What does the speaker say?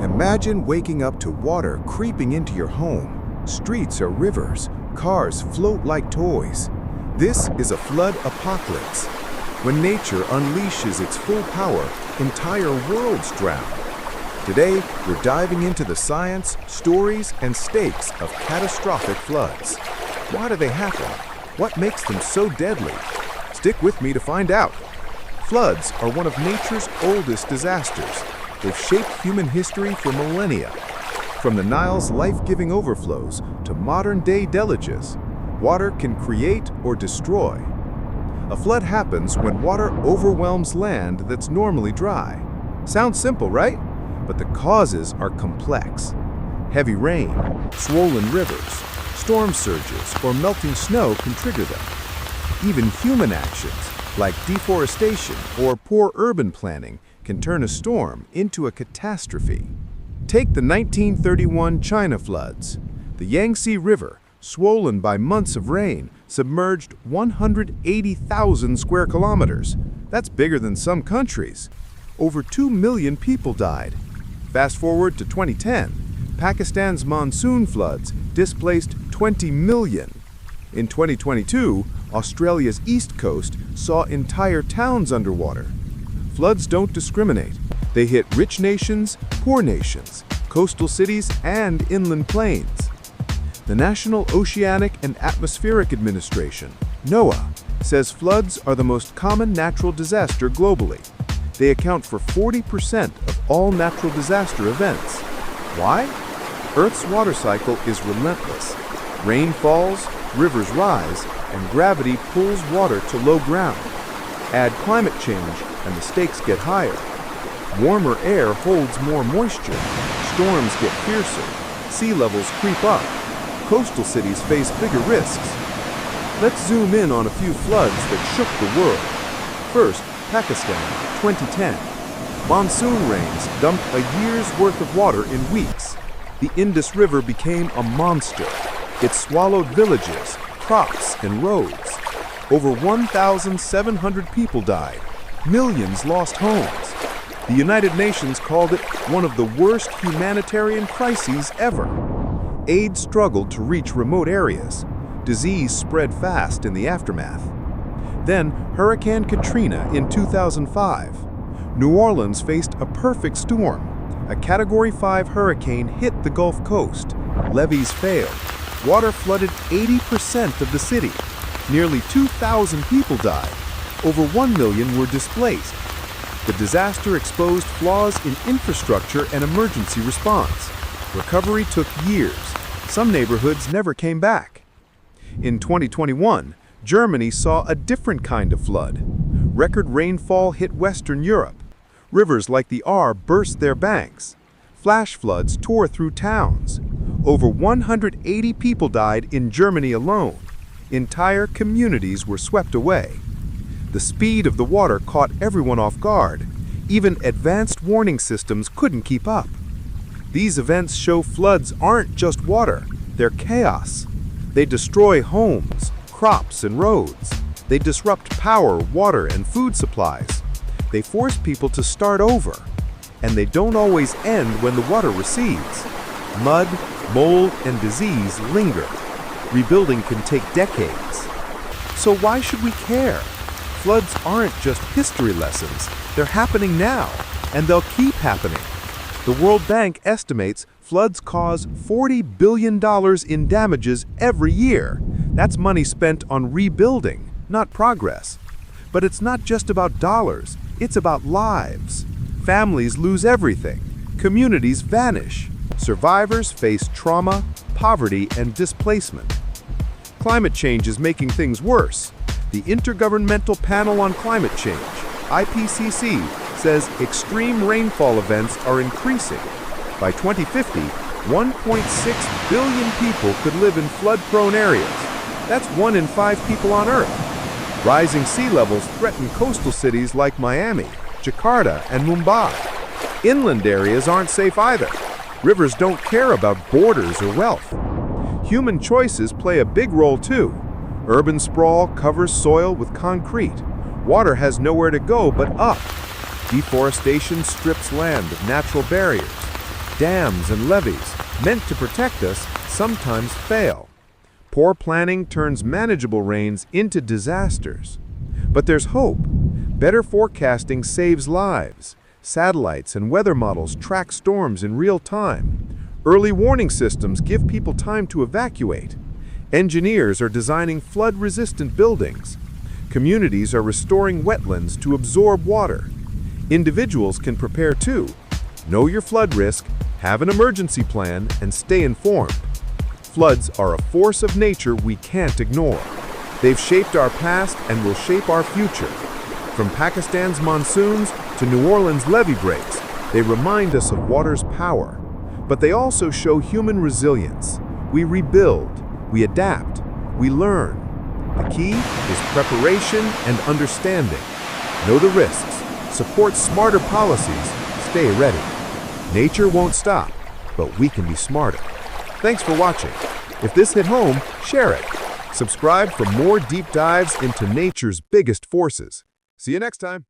Imagine waking up to water creeping into your home. Streets are rivers, cars float like toys. This is a flood apocalypse. When nature unleashes its full power, entire worlds drown. Today, we're diving into the science, stories, and stakes of catastrophic floods. Why do they happen? What makes them so deadly? Stick with me to find out. Floods are one of nature's oldest disasters. They've shaped human history for millennia. From the Nile's life-giving overflows to modern-day deluges, water can create or destroy. A flood happens when water overwhelms land that's normally dry. Sounds simple, right? But the causes are complex. Heavy rain, swollen rivers, storm surges, or melting snow can trigger them. Even human actions, like deforestation or poor urban planning, can turn a storm into a catastrophe. Take the 1931 China floods. The Yangtze River, swollen by months of rain, submerged 180,000 square kilometers. That's bigger than some countries. Over 2 million people died. Fast forward to 2010, Pakistan's monsoon floods displaced 20 million. In 2022, Australia's east coast saw entire towns underwater. Floods don't discriminate. They hit rich nations, poor nations, coastal cities, and inland plains. The National Oceanic and Atmospheric Administration, NOAA, says floods are the most common natural disaster globally. They account for 40% of all natural disaster events. Why? Earth's water cycle is relentless. Rain falls, rivers rise, and gravity pulls water to low ground. Add climate change, and the stakes get higher. Warmer air holds more moisture. Storms get fiercer. Sea levels creep up. Coastal cities face bigger risks. Let's zoom in on a few floods that shook the world. First, Pakistan, 2010. Monsoon rains dumped a year's worth of water in weeks. The Indus River became a monster. It swallowed villages, crops, and roads. Over 1,700 people died. Millions lost homes. The United Nations called it one of the worst humanitarian crises ever. Aid struggled to reach remote areas. Disease spread fast in the aftermath. Then, Hurricane Katrina in 2005. New Orleans faced a perfect storm. A Category 5 hurricane hit the Gulf Coast. Levees failed. Water flooded 80% of the city. Nearly 2,000 people died. Over 1 million were displaced. The disaster exposed flaws in infrastructure and emergency response. Recovery took years. Some neighborhoods never came back. In 2021, Germany saw a different kind of flood. Record rainfall hit Western Europe. Rivers like the Ahr burst their banks. Flash floods tore through towns. Over 180 people died in Germany alone. Entire communities were swept away. The speed of the water caught everyone off guard. Even advanced warning systems couldn't keep up. These events show floods aren't just water, they're chaos. They destroy homes, crops, and roads. They disrupt power, water, and food supplies. They force people to start over. And they don't always end when the water recedes. Mud, mold, and disease linger. Rebuilding can take decades. So why should we care? Floods aren't just history lessons. They're happening now, and they'll keep happening. The World Bank estimates floods cause $40 billion in damages every year. That's money spent on rebuilding, not progress. But it's not just about dollars, it's about lives. Families lose everything. Communities vanish. Survivors face trauma, poverty, and displacement. Climate change is making things worse. The Intergovernmental Panel on Climate Change, IPCC, says extreme rainfall events are increasing. By 2050, 1.6 billion people could live in flood-prone areas. That's 1 in 5 people on Earth. Rising sea levels threaten coastal cities like Miami, Jakarta, and Mumbai. Inland areas aren't safe either. Rivers don't care about borders or wealth. Human choices play a big role too. Urban sprawl covers soil with concrete. Water has nowhere to go but up. Deforestation strips land of natural barriers. dams and levees, meant to protect us, sometimes fail. Poor planning turns manageable rains into disasters. But there's hope. Better forecasting saves lives. Satellites and weather models track storms in real time. Early warning systems give people time to evacuate. Engineers are designing flood-resistant buildings. Communities are restoring wetlands to absorb water. Individuals can prepare too. Know your flood risk, have an emergency plan, and stay informed. Floods are a force of nature we can't ignore. They've shaped our past and will shape our future. From Pakistan's monsoons to New Orleans' levee breaks, they remind us of water's power. But they also show human resilience. We rebuild, we adapt, we learn. The key is preparation and understanding. Know the risks, support smarter policies, stay ready. Nature won't stop, but we can be smarter. Thanks for watching. If this hit home, share it. Subscribe for more deep dives into nature's biggest forces. See you next time.